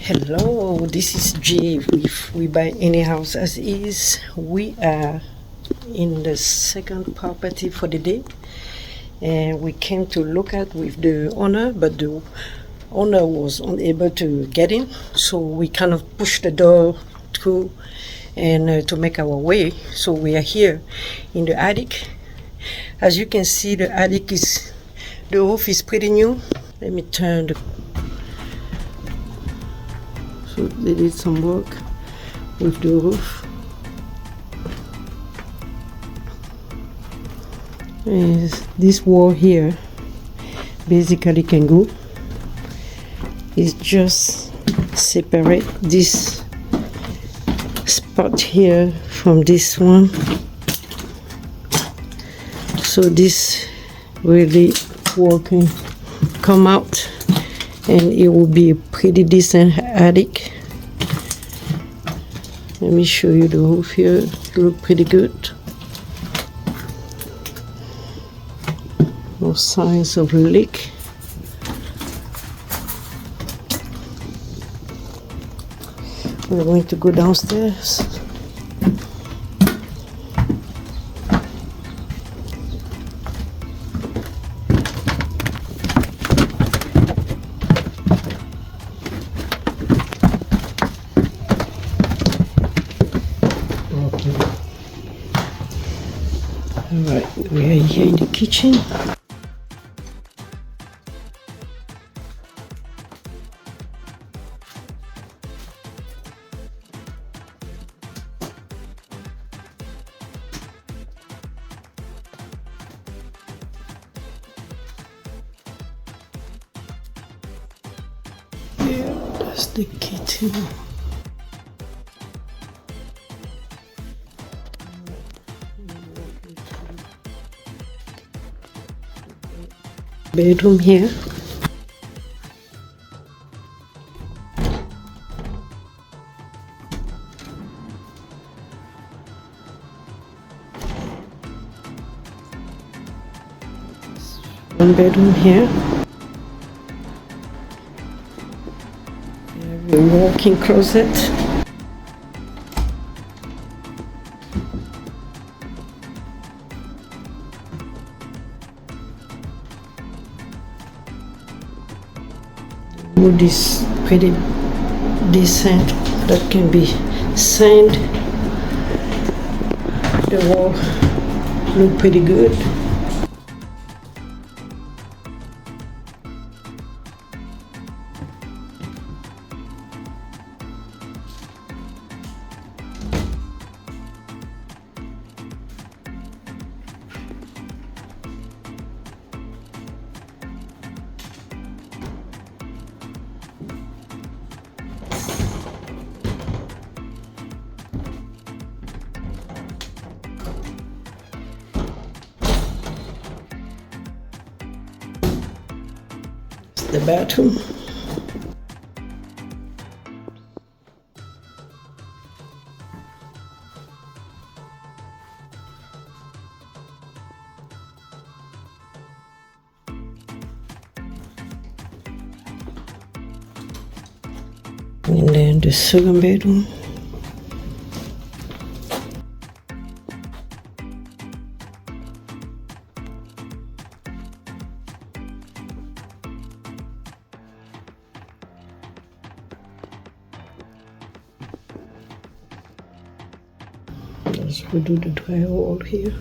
Hello, this is Jay with We Buy Any House As Is. We are in the second property for the day, and we came to look at with the owner, but the owner was unable to get in, so we kind of pushed the door through and to make our way. So we are here in the attic. As you can see, the roof is pretty new. Let me turn the So they did some work with the roof. And this wall here basically can go. It's just separate this spot here from this one. So this really wall can come out, and it will be a pretty decent attic. Let me show you the roof here. It looks pretty good. No signs of leak. We're going to go downstairs. Alright, we are here in the kitchen. Yeah, that's the kitchen. Bedroom here. One bedroom here. We have a walk-in closet. Wood is pretty decent, that can be sand. The wall look pretty good. The bathroom. And then the second bedroom. Let's redo the drywall here.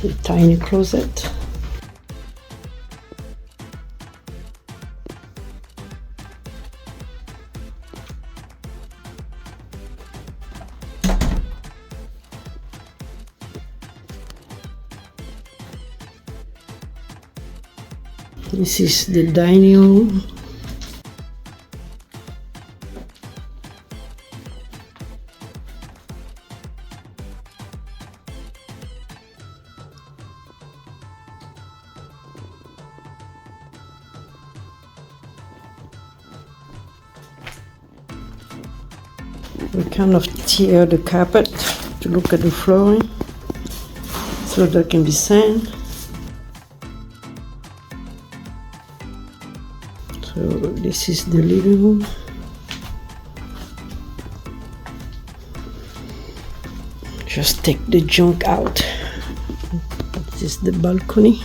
The tiny closet. This is the dining room. We kind of tear the carpet to look at the flooring, so there can be sand. So this is the living room. Just take the junk out. This is the balcony.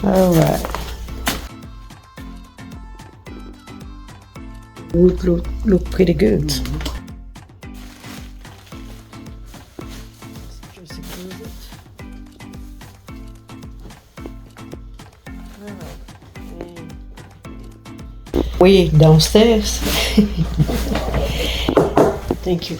All right. Would look pretty good. Just close it. Way downstairs. Thank you.